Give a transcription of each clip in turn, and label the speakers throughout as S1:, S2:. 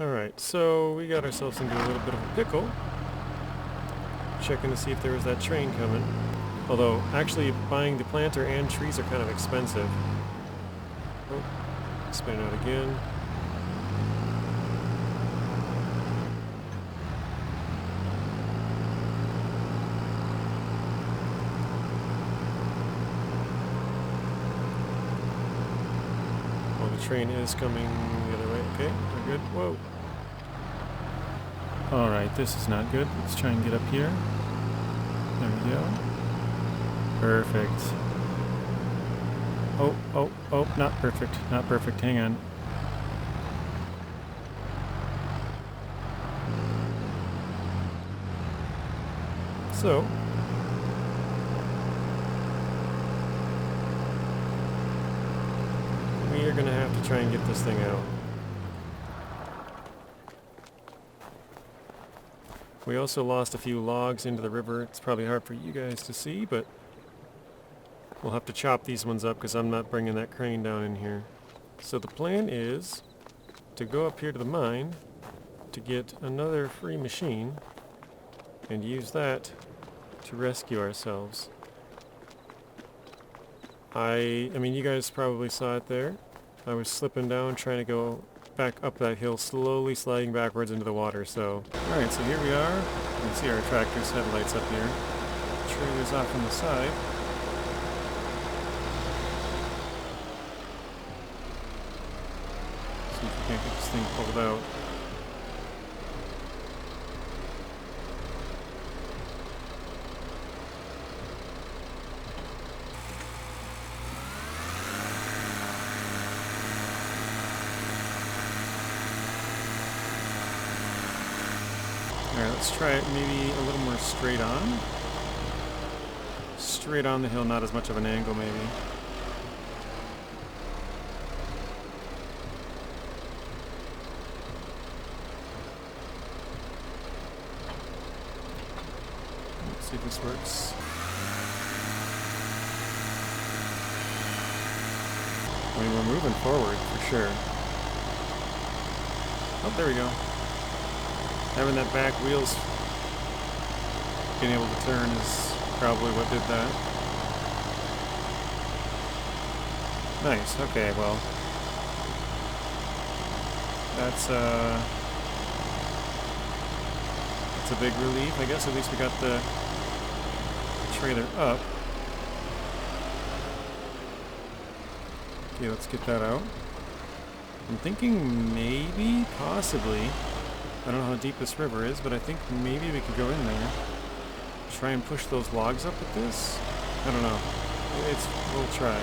S1: Alright, so we got ourselves into a little bit of a pickle. Checking to see if there was that train coming. Although, actually, buying the planter and trees are kind of expensive. Oh, spin out again. The train is coming the other way. Okay, we're good. Whoa. Alright, this is not good. Let's try and get up here. There we go. Perfect. Oh, not perfect. Not perfect. Hang on. So, we are going to have to try and get this thing out. We also lost a few logs into the river. It's probably hard for you guys to see, but we'll have to chop these ones up because I'm not bringing that crane down in here. So the plan is to go up here to the mine to get another free machine and use that to rescue ourselves. I mean, you guys probably saw it there. I was slipping down trying to go back up that hill, slowly sliding backwards into the water, so... Alright, so here we are. You can see our tractor's headlights up here. Trailer's off on the side. See if we can't get this thing pulled out. Alright, let's try it maybe a little more straight on. Straight on the hill, not as much of an angle maybe. Let's see if this works. I mean, we're moving forward for sure. Oh, there we go. Having that back wheels being able to turn is probably what did that. Nice, okay, well. That's a big relief. I guess at least we got the trailer up. Okay, let's get that out. I'm thinking maybe, possibly, I don't know how deep this river is, but I think maybe we could go in there. Try and push those logs up with this? I don't know. We'll try.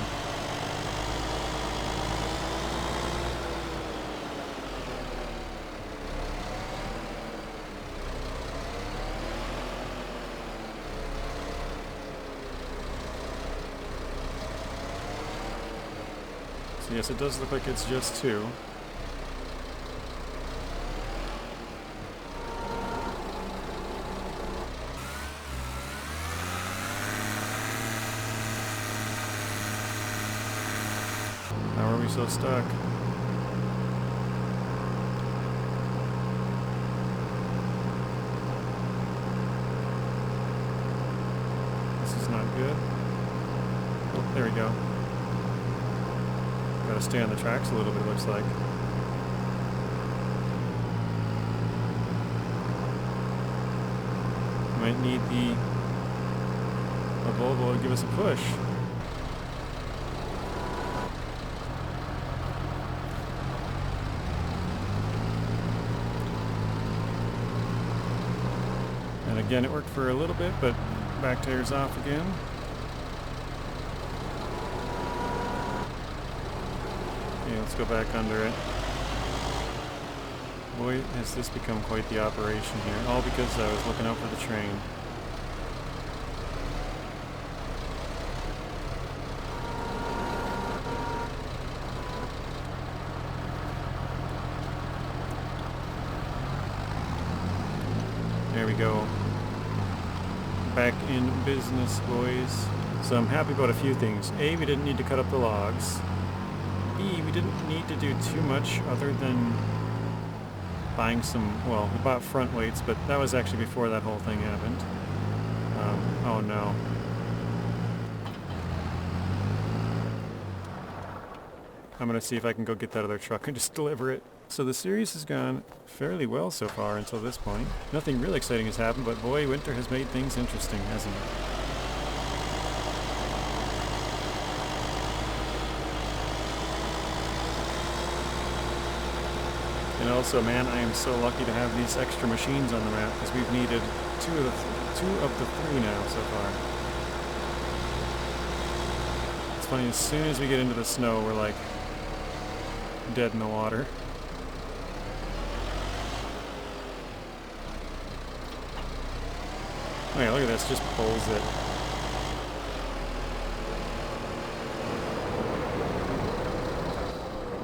S1: So yes, it does look like it's just two. How are we so stuck? This is not good. Oh, there we go. Gotta stay on the tracks a little bit, it looks like. Might need a Volvo to give us a push. And again, it worked for a little bit, but back tires off again. Okay, let's go back under it. Boy, has this become quite the operation here. All because I was looking out for the train. There we go. Back in business, boys. So I'm happy about a few things. A, we didn't need to cut up the logs. B, we didn't need to do too much other than buying some, well, we bought front weights, but that was actually before that whole thing happened. Oh no. I'm gonna see if I can go get that other truck and just deliver it. So the series has gone fairly well so far until this point. Nothing real exciting has happened, but boy, winter has made things interesting, hasn't it? And also, man, I am so lucky to have these extra machines on the map because we've needed two of the three now so far. It's funny, as soon as we get into the snow, we're like dead in the water. Oh yeah, look at this, just pulls it.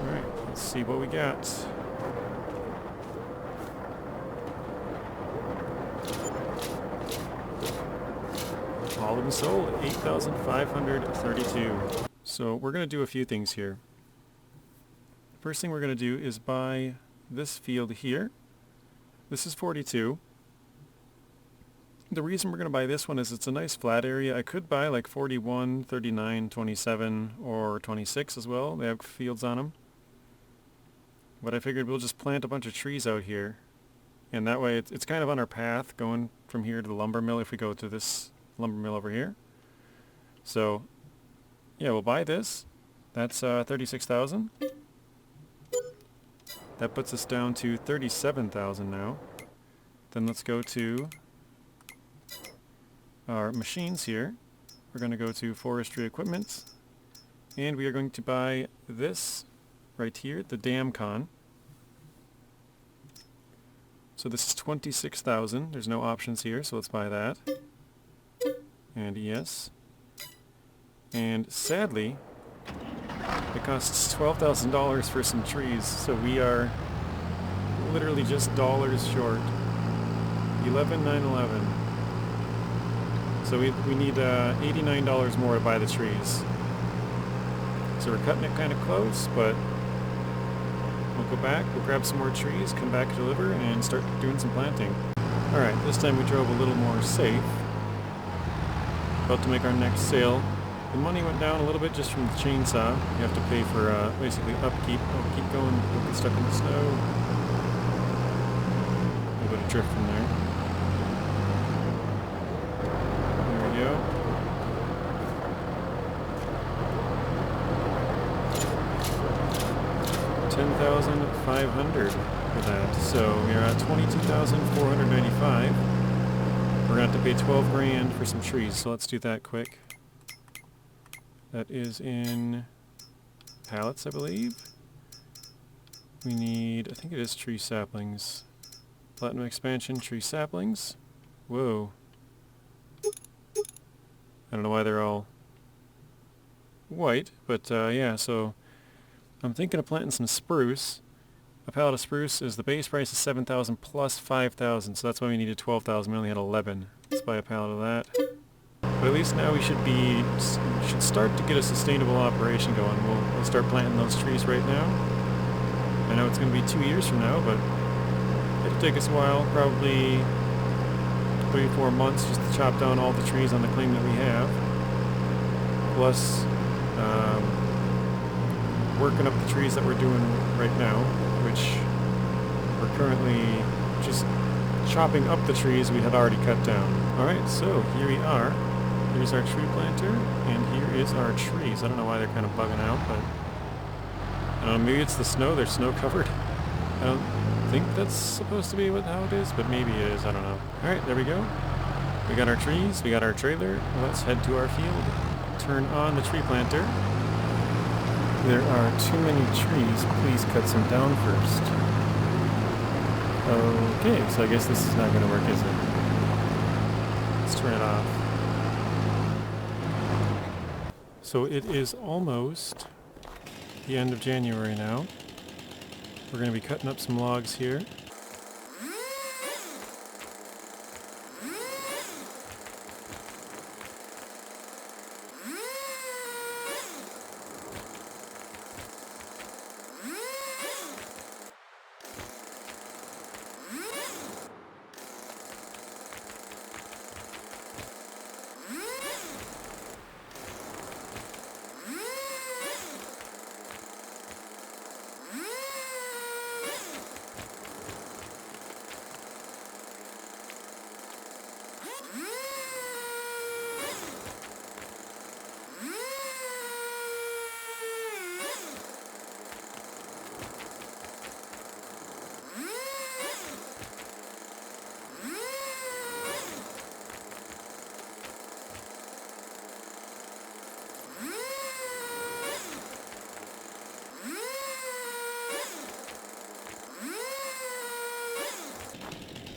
S1: Alright, let's see what we got. All of them sold at 8,532. So we're going to do a few things here. First thing we're going to do is buy this field here. This is 42. The reason we're going to buy this one is it's a nice flat area. I could buy like 41, 39, 27, or 26 as well. They have fields on them. But I figured we'll just plant a bunch of trees out here. And that way it's kind of on our path going from here to the lumber mill if we go to this lumber mill over here. So yeah, we'll buy this. That's 36,000. That puts us down to 37,000 now. Then let's go to our machines here. We're going to go to forestry equipment, and we are going to buy this right here, the Damcon. So this is 26,000. There's no options here, so let's buy that. And yes. And sadly, it costs $12,000 for some trees, so we are literally just dollars short. 11,911. So we need $89 more to buy the trees. So we're cutting it kind of close, but we'll go back, we'll grab some more trees, come back, deliver, and start doing some planting. Alright, this time we drove a little more safe. About to make our next sale. The money went down a little bit just from the chainsaw. You have to pay for basically upkeep. Oh, keep going, don't get stuck in the snow. A little bit of drift from there. There we go. $10,500 for that. So we are at $22,495. We're gonna have to pay 12 grand for some trees, so let's do that quick. That is in pallets, I believe. We need, I think it is tree saplings. Platinum expansion, tree saplings. Whoa. I don't know why they're all white, but yeah, so I'm thinking of planting some spruce. A pallet of spruce is the base price is 7,000 plus 5,000, so that's why we needed 12,000. We only had 11. Let's buy a pallet of that. But at least now we should start to get a sustainable operation going. We'll start planting those trees right now. I know it's going to be 2 years from now, but it'll take us a while, probably 3-4 months just to chop down all the trees on the claim that we have. Plus working up the trees that we're doing right now, which we're currently just chopping up the trees we had already cut down. Alright, so here we are. Here's our tree planter, and here is our trees. I don't know why they're kind of bugging out, but I don't know, maybe it's the snow, they're snow covered. I don't think that's supposed to be how it is, but maybe it is, I don't know. Alright, there we go. We got our trees, we got our trailer. Let's head to our field. Turn on the tree planter. There are too many trees, please cut some down first. Okay, so I guess this is not going to work, is it? Let's turn it off. So it is almost the end of January now. We're going to be cutting up some logs here.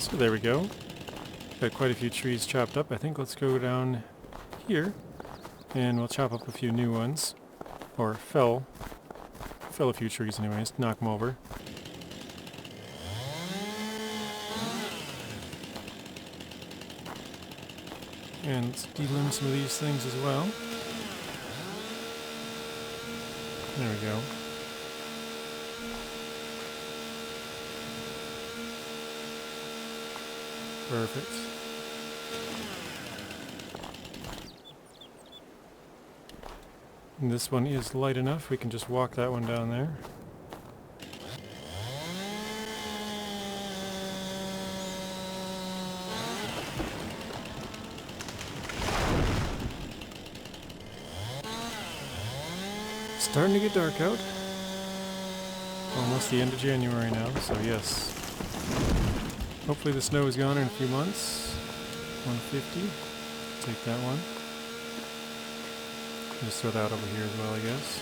S1: So there we go. Got quite a few trees chopped up. I think let's go down here and we'll chop up a few new ones. Or fell a few trees anyways, knock them over. And let's delimb some of these things as well. There we go. Perfect. And this one is light enough, we can just walk that one down there. Starting to get dark out. Almost the end of January now, so yes. Hopefully the snow is gone in a few months. 150. Take that one. Just throw that over here as well, I guess.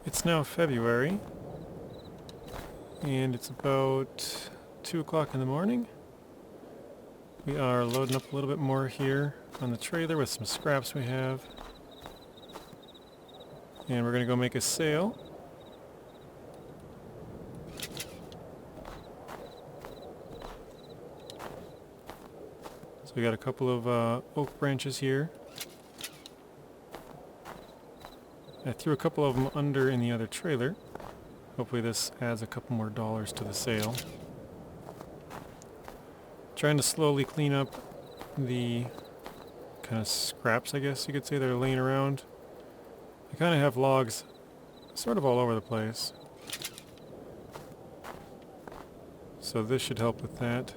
S1: It's now February, and it's about 2 o'clock in the morning. We are loading up a little bit more here on the trailer with some scraps we have. And we're going to go make a sale. So we got a couple of oak branches here. I threw a couple of them under in the other trailer. Hopefully this adds a couple more dollars to the sale. Trying to slowly clean up the kind of scraps, I guess you could say, that are laying around. I kind of have logs sort of all over the place. So this should help with that.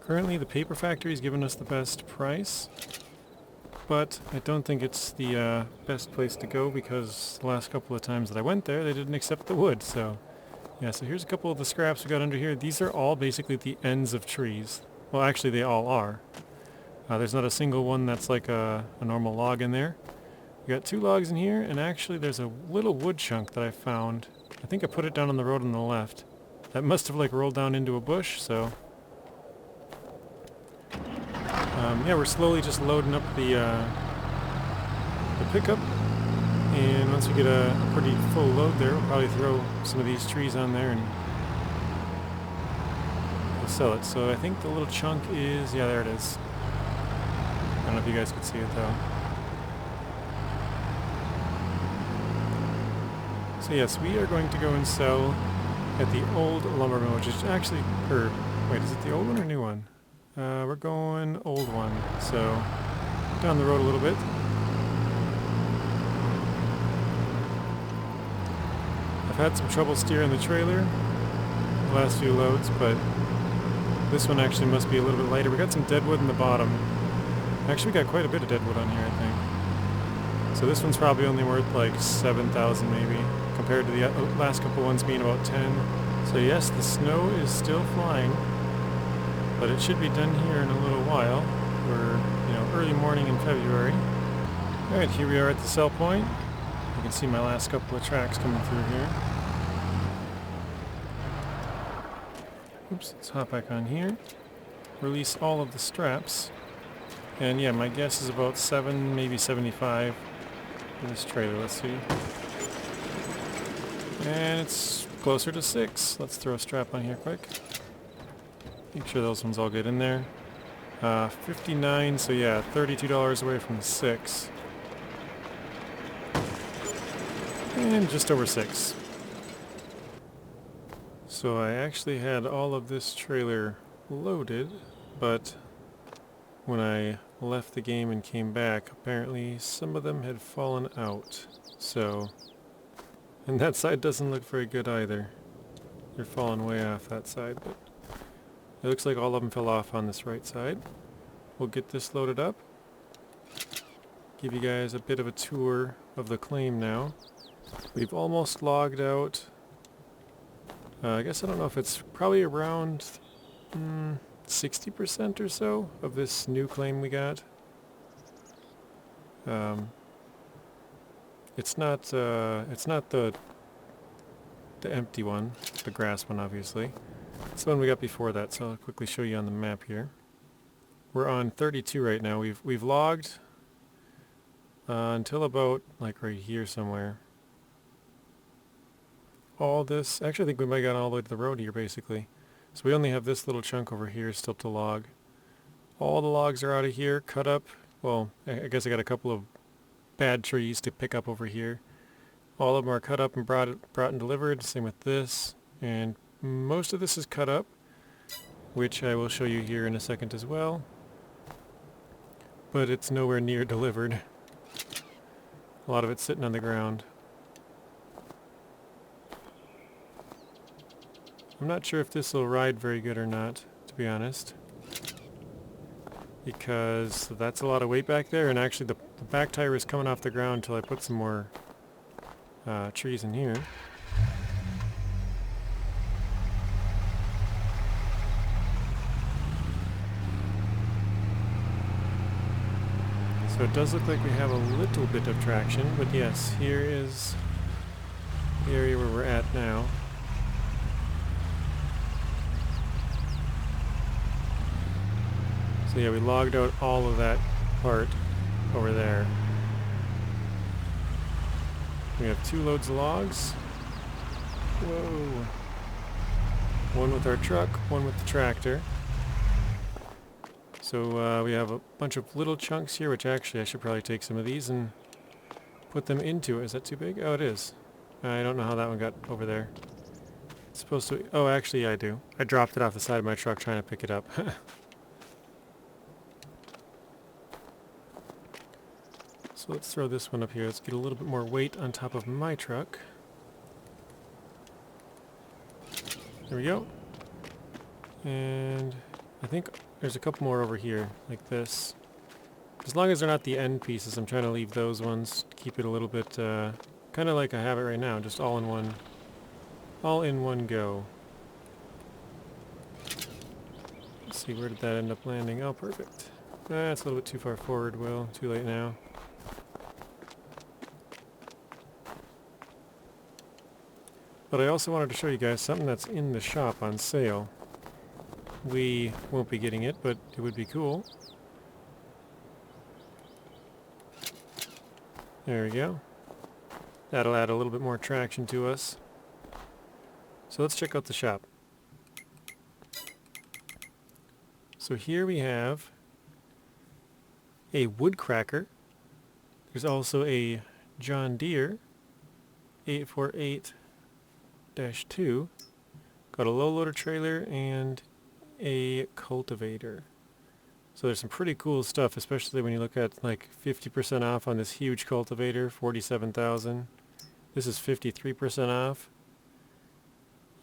S1: Currently the paper factory is giving us the best price, but I don't think it's the best place to go because the last couple of times that I went there they didn't accept the wood. So yeah, so here's a couple of the scraps we got under here. These are all basically the ends of trees. Well, actually they all are. There's not a single one that's like a normal log in there. We got 2 logs in here, and actually there's a little wood chunk that I found. I think I put it down on the road on the left. That must have like rolled down into a bush, so... yeah, we're slowly just loading up the pickup, and once we get a pretty full load there, we'll probably throw some of these trees on there and we'll sell it. So I think the little chunk is, yeah, there it is. I don't know if you guys could see it though. So yes, we are going to go and sell at the old lumber mill, which is actually, or wait, is it the old one or new one? We're going old one, so down the road a little bit. I've had some trouble steering the trailer the last few loads, but This one actually must be a little bit lighter. We got some deadwood in the bottom. Actually, we got quite a bit of deadwood on here, I think. So this one's probably only worth like 7,000 maybe, compared to the last couple ones being about 10. So yes, the snow is still flying, but it should be done here in a little while. We're, early morning in February. Alright, here we are at the sell point. You can see my last couple of tracks coming through here. Oops, let's hop back on here. Release all of the straps. And yeah, my guess is about 7, maybe 75 for this trailer. Let's see. And it's closer to 6. Let's throw a strap on here quick. Make sure those ones all get in there. 59, so yeah, $32 away from 6. And just over 6. So I actually had all of this trailer loaded, but when I left the game and came back, apparently some of them had fallen out. So, and that side doesn't look very good either. They're falling way off that side, but it looks like all of them fell off on this right side. We'll get this loaded up. Give you guys a bit of a tour of the claim now. We've almost logged out. I guess I don't know if it's probably around 60% or so of this new claim we got. It's not the empty one, the grass one obviously. It's the one we got before that, so I'll quickly show you on the map here. We're on 32 right now. We've logged until about like right here somewhere. All this, actually I think we might have gotten all the way to the road here basically. So we only have this little chunk over here still to log. All the logs are out of here, cut up. Well, I guess I got a couple of bad trees to pick up over here. All of them are cut up and brought and delivered, same with this. And most of this is cut up, which I will show you here in a second as well. But it's nowhere near delivered. A lot of it's sitting on the ground. I'm not sure if this will ride very good or not, to be honest. Because that's a lot of weight back there, and actually the back tire is coming off the ground until I put some more trees in here. So it does look like we have a little bit of traction, but yes, here is the area where we're at now. So yeah, we logged out all of that part over there. We have 2 loads of logs. Whoa. One with our truck, one with the tractor. So we have a bunch of little chunks here, which actually I should probably take some of these and put them into it. Is that too big? Oh, it is. I don't know how that one got over there. It's supposed to... Oh, actually, yeah, I do. I dropped it off the side of my truck trying to pick it up. So let's throw this one up here. Let's get a little bit more weight on top of my truck. There we go. And I think there's a couple more over here, like this. As long as they're not the end pieces, I'm trying to leave those ones, keep it a little bit, kind of like I have it right now, just all in one go. Let's see, where did that end up landing? Oh, perfect. That's a little bit too far forward, Will. Too late now. But I also wanted to show you guys something that's in the shop on sale. We won't be getting it, but it would be cool. There we go. That'll add a little bit more traction to us. So let's check out the shop. So here we have a wood cracker. There's also a John Deere 848-2. Got a low loader trailer and a cultivator. So there's some pretty cool stuff, especially when you look at like 50% off on this huge cultivator, 47,000. This is 53% off.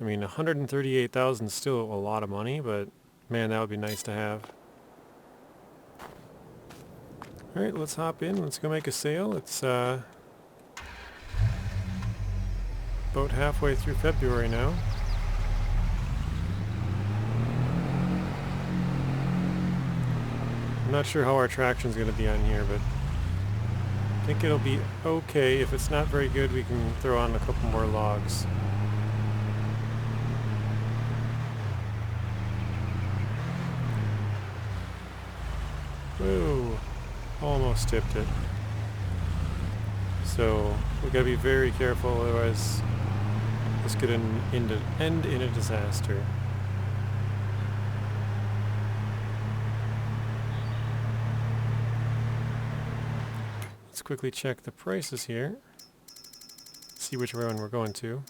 S1: I mean, 138,000 is still a lot of money, but Man, that would be nice to have. Alright, let's hop in. Let's go make a sale. It's about halfway through February now. I'm not sure how our traction's going to be on here, but I think it'll be okay. If it's not very good, we can throw on a couple more logs. Whoa, almost tipped it. So we gotta be very careful, otherwise this could end in a disaster. Let's quickly check the prices here. See which one we're going to.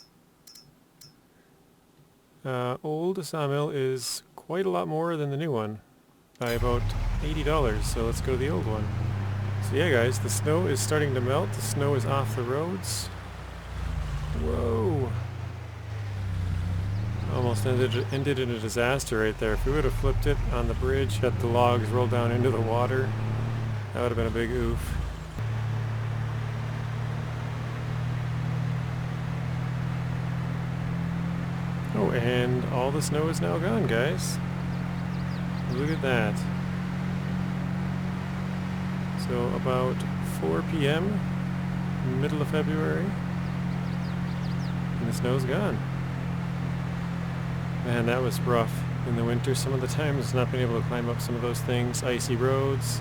S1: Old sawmill is quite a lot more than the new one, by about $80, so let's go to the old one. So yeah guys, the snow is starting to melt, the snow is off the roads. Whoa! Almost ended in a disaster right there. If we would have flipped it on the bridge, had the logs roll down into the water, that would have been a big oof. Oh, and all the snow is now gone, guys. Look at that. So about 4 p.m., middle of February, and the snow's gone. Man, that was rough in the winter. Some of the times not being able to climb up some of those things, icy roads.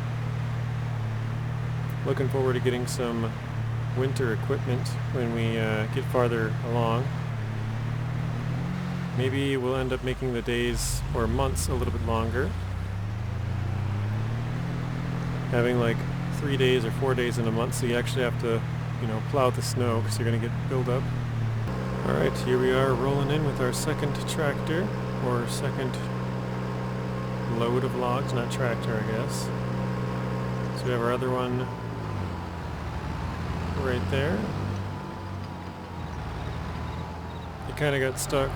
S1: Looking forward to getting some winter equipment when we get farther along. Maybe we'll end up making the days or months a little bit longer. Having like 3 days or 4 days in a month, so you actually have to, plow the snow because you're going to get built up. Alright, here we are rolling in with our second tractor, or second load of logs, not tractor I guess. So we have our other one right there. It kind of got stuck.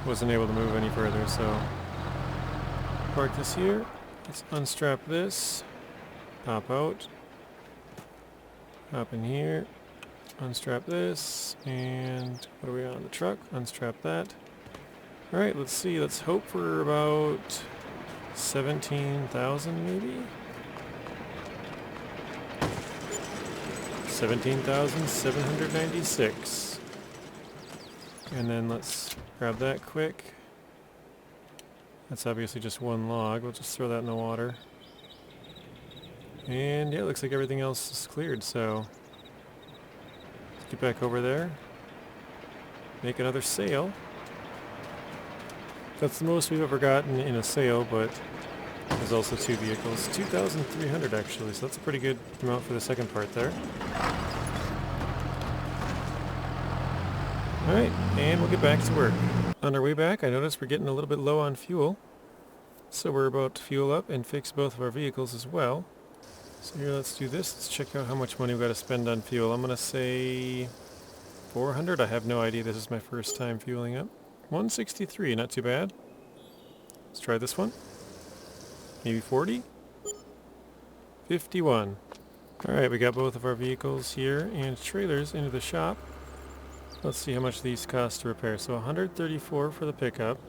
S1: Wasn't able to move any further, so park this here. Let's unstrap this, pop out, hop in here, unstrap this, and what are we on the truck? Unstrap that. Alright, let's see, let's hope for about 17,000 maybe? 17,796. And then let's grab that quick. That's obviously just one log. We'll just throw that in the water. And yeah, it looks like everything else is cleared, so let's get back over there. Make another sale. That's the most we've ever gotten in a sale, but there's also 2 vehicles. 2,300 actually, so that's a pretty good amount for the second part there. Alright, and we'll get back to work. On our way back, I noticed we're getting a little bit low on fuel. So we're about to fuel up and fix both of our vehicles as well. So here, let's do this. Let's check out how much money we've got to spend on fuel. I'm going to say 400. I have no idea. This is my first time fueling up. 163, not too bad. Let's try this one. Maybe 40? 51. Alright, we got both of our vehicles here and trailers into the shop. Let's see how much these cost to repair. So 134 for the pickup.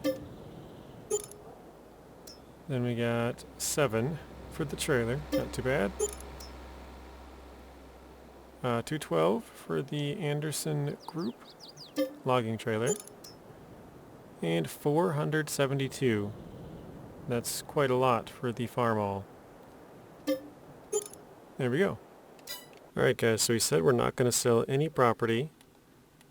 S1: Then we got 7 for the trailer. Not too bad. 212 for the Anderson Group logging trailer. And 472. That's quite a lot for the farm all. There we go. Alright guys, so we said we're not going to sell any property.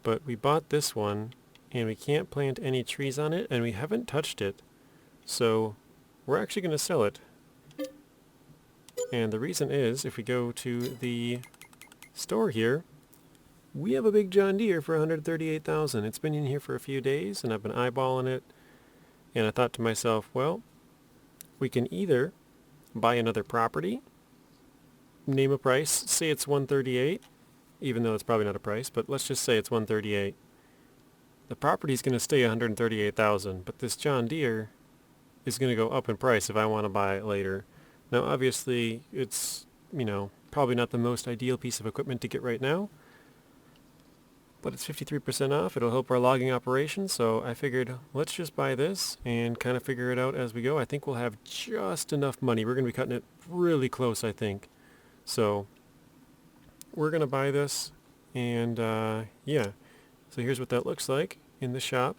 S1: But we bought this one, and we can't plant any trees on it, and we haven't touched it. So we're actually going to sell it. And the reason is, if we go to the store here, we have a big John Deere for $138,000. It's been in here for a few days, and I've been eyeballing it. And I thought to myself, well, we can either buy another property, name a price, say it's $138,000. Even though it's probably not a price, but let's just say it's $138,000. the property is going to stay $138,000, but this John Deere is going to go up in price if I want to buy it later. Now obviously it's, probably not the most ideal piece of equipment to get right now, but it's 53% off. It'll help our logging operation, so I figured let's just buy this and kind of figure it out as we go. I think we'll have just enough money. We're going to be cutting it really close, I think. So we're going to buy this, and yeah. So here's what that looks like in the shop.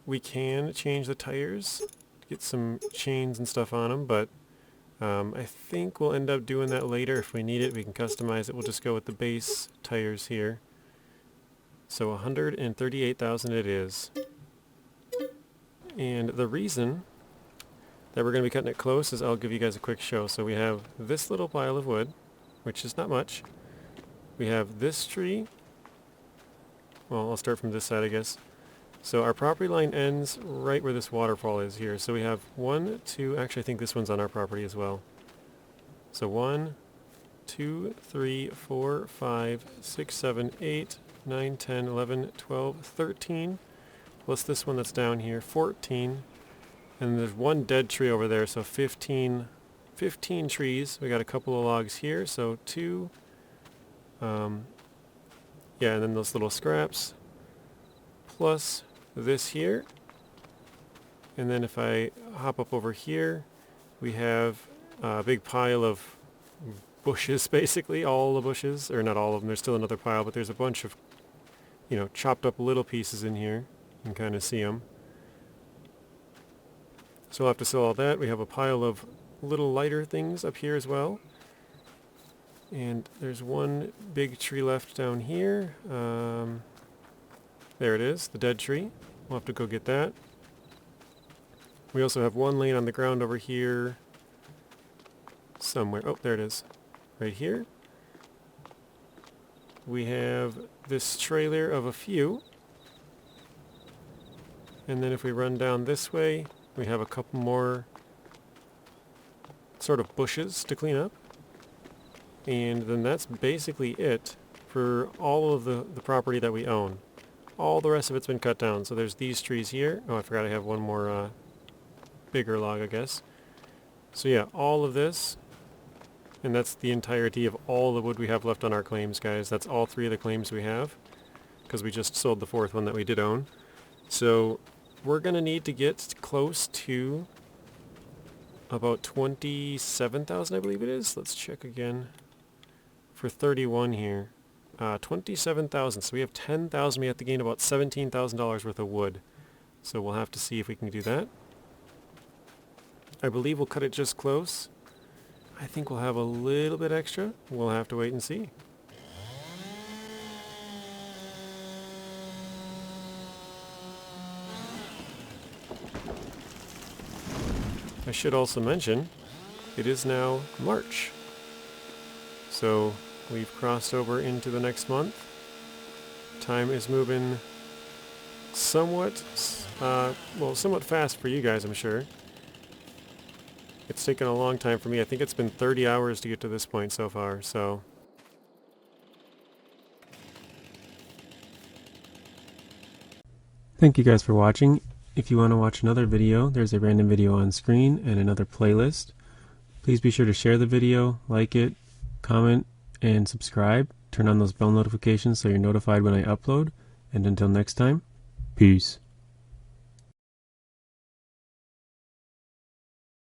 S1: We can change the tires, get some chains and stuff on them, but I think we'll end up doing that later. If we need it, we can customize it. We'll just go with the base tires here. So $138,000 it is. And the reason that we're going to be cutting it close is I'll give you guys a quick show. So we have this little pile of wood, which is not much. We have this tree. Well, I'll start from this side, I guess. So our property line ends right where this waterfall is here. So we have 1, 2, actually I think this one's on our property as well. So 1, 2, 3, 4, 5, 6, 7, 8, 9, 10, 11, 12, 13, plus this one that's down here, 14, and there's one dead tree over there, so 15 trees. We got a couple of logs here, so 2, yeah, and then those little scraps, plus this here, and then if I hop up over here, we have a big pile of bushes, basically, all the bushes, or not all of them, there's still another pile, but there's a bunch of chopped up little pieces in here. You can kind of see them. So we'll have to sell all that. We have a pile of little lighter things up here as well. And there's one big tree left down here. There it is, the dead tree. We'll have to go get that. We also have one laying on the ground over here somewhere. Oh, there it is. Right here. We have this trailer of a few, and then if we run down this way, we have a couple more sort of bushes to clean up, and then that's basically it for all of the property that we own. All the rest of it's been cut down. So there's these trees here. Oh, I forgot I have one more bigger log, I guess. So yeah, all of this. And that's the entirety of all the wood we have left on our claims, guys. That's all 3 of the claims we have, because we just sold the 4th one that we did own. So we're going to need to get close to about 27,000, I believe it is. Let's check again. For 31 here. 27,000. So we have 10,000. We have to gain about $17,000 worth of wood. So we'll have to see if we can do that. I believe we'll cut it just close. I think we'll have a little bit extra. We'll have to wait and see. I should also mention, it is now March. So we've crossed over into the next month. Time is moving somewhat, somewhat fast for you guys, I'm sure. It's taken a long time for me. I think it's been 30 hours to get to this point so far, so. Thank you guys for watching. If you want to watch another video, there's a random video on screen and another playlist. Please be sure to share the video, like it, comment, and subscribe. Turn on those bell notifications so you're notified when I upload. And until next time, peace.